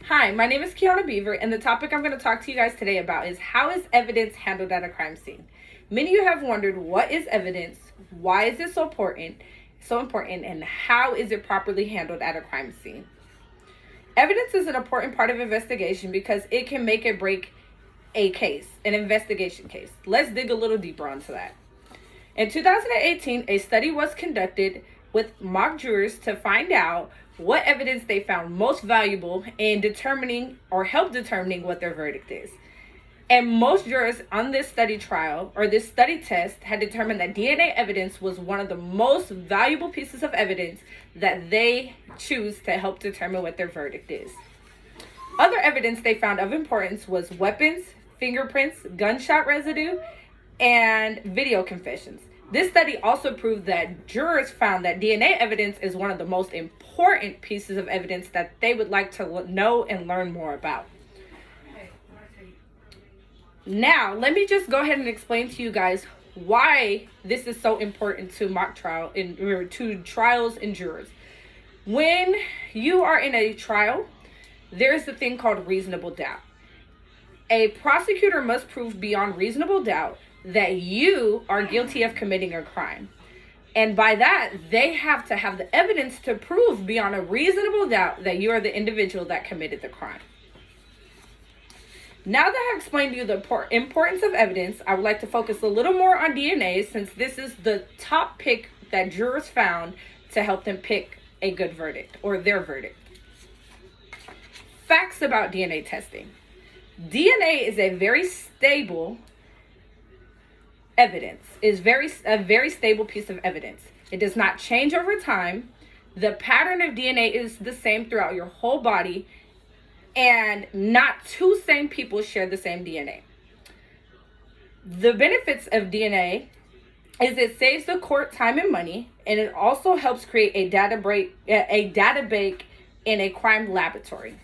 Hi, my name is Kiana Beaver, and the topic I'm going to talk to you guys today about is how is evidence handled at a crime scene? Many of you have wondered, what is evidence? Why is it so important, and how is it properly handled at a crime scene? Evidence is an important part of investigation because it can make or break a case, an investigation case. Let's dig a little deeper onto that. In 2018, a study was conducted with mock jurors to find out what evidence they found most valuable in determining or help determining what their verdict is. And most jurors on this study trial or this study test had determined that DNA evidence was one of the most valuable pieces of evidence that they choose to help determine what their verdict is. Other evidence they found of importance was weapons, fingerprints, gunshot residue, and video confessions. This study also proved that jurors found that DNA evidence is one of the most important pieces of evidence that they would like to know and learn more about. Now, let me just go ahead and explain to you guys why this is so important to mock trial or to trials and jurors. When you are in a trial, there's a thing called reasonable doubt. A prosecutor must prove beyond reasonable doubt that you are guilty of committing a crime. And by that, they have to have the evidence to prove beyond a reasonable doubt that you are the individual that committed the crime. Now that I've explained to you the importance of evidence, I would like to focus a little more on DNA, since this is the top pick that jurors found to help them pick a good verdict or their verdict. Facts about DNA testing. DNA is a very stable evidence, is a very stable piece of evidence. It does not change over time. The pattern of DNA is the same throughout your whole body, and not two same people share the same DNA. The benefits of DNA is it saves the court time and money, and it also helps create a data bank in a crime laboratory.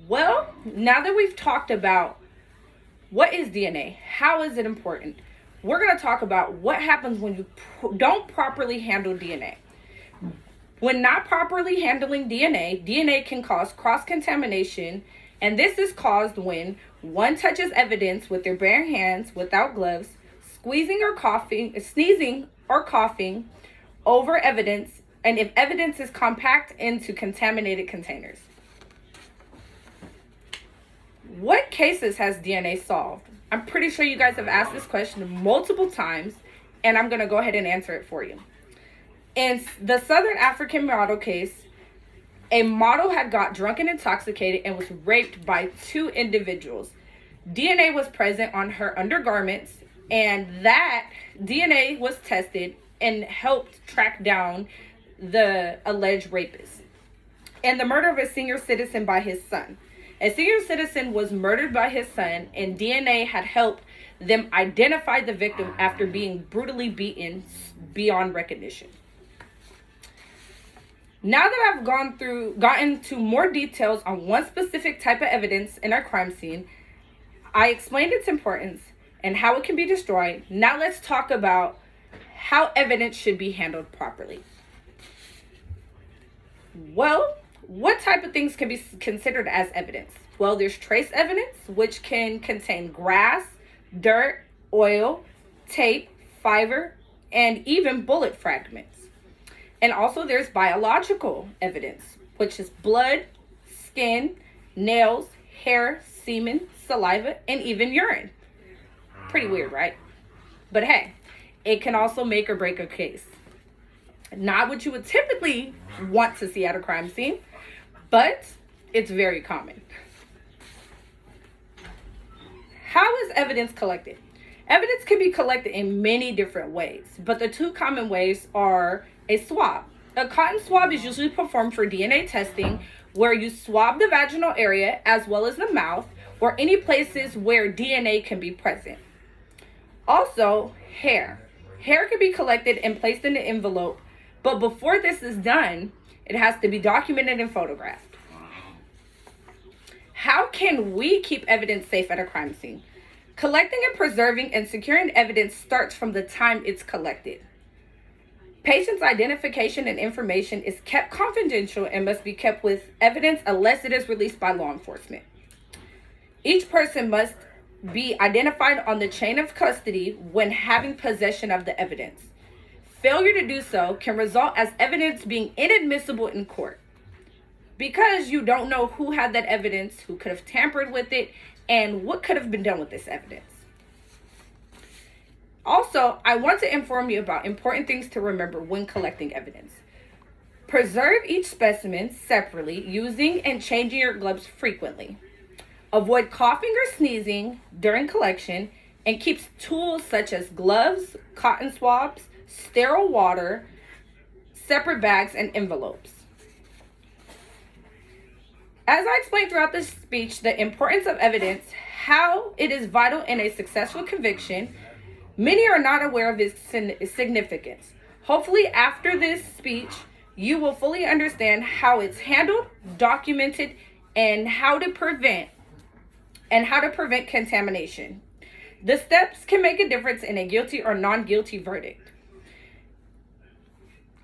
Well, now that we've talked about what is DNA, how is it important, we're going to talk about what happens when you don't properly handle DNA. When not properly handling DNA can cause cross-contamination, and this is caused when one touches evidence with their bare hands without gloves, sneezing or coughing over evidence, and if evidence is compact into contaminated containers. What cases has DNA solved? I'm pretty sure you guys have asked this question multiple times, and I'm going to go ahead and answer it for you. In the Southern African model case, a model had got drunk and intoxicated and was raped by two individuals. DNA was present on her undergarments, and that DNA was tested and helped track down the alleged rapist. And the murder of a senior citizen by his son. A senior citizen was murdered by his son, and DNA had helped them identify the victim after being brutally beaten beyond recognition. Now that I've gotten to more details on one specific type of evidence in our crime scene, I explained its importance and how it can be destroyed. Now let's talk about how evidence should be handled properly. Well, what type of things can be considered as evidence? Well, there's trace evidence, which can contain grass, dirt, oil, tape, fiber, and even bullet fragments. And also there's biological evidence, which is blood, skin, nails, hair, semen, saliva, and even urine. Pretty weird, right? But hey, it can also make or break a case. Not what you would typically want to see at a crime scene, but it's very common. How is evidence collected? Evidence can be collected in many different ways, but the two common ways are a swab. A cotton swab is usually performed for DNA testing, where you swab the vaginal area as well as the mouth or any places where DNA can be present. Also, hair. Hair can be collected and placed in an envelope, but before this is done, it has to be documented and photographed. How can we keep evidence safe at a crime scene? Collecting and preserving and securing evidence starts from the time it's collected. Patient's identification and information is kept confidential and must be kept with evidence unless it is released by law enforcement. Each person must be identified on the chain of custody when having possession of the evidence. Failure to do so can result as evidence being inadmissible in court because you don't know who had that evidence, who could have tampered with it, and what could have been done with this evidence. Also, I want to inform you about important things to remember when collecting evidence. Preserve each specimen separately, using and changing your gloves frequently. Avoid coughing or sneezing during collection, and keep tools such as gloves, cotton swabs, sterile water, separate bags, and envelopes. As I explained throughout this speech, the importance of evidence, how it is vital in a successful conviction, many are not aware of its significance. Hopefully, after this speech, you will fully understand how it's handled, documented, and how to prevent contamination. The steps can make a difference in a guilty or non-guilty verdict.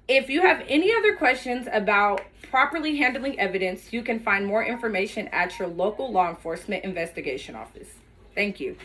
If you have any other questions about properly handling evidence, you can find more information at your local law enforcement investigation office. Thank you.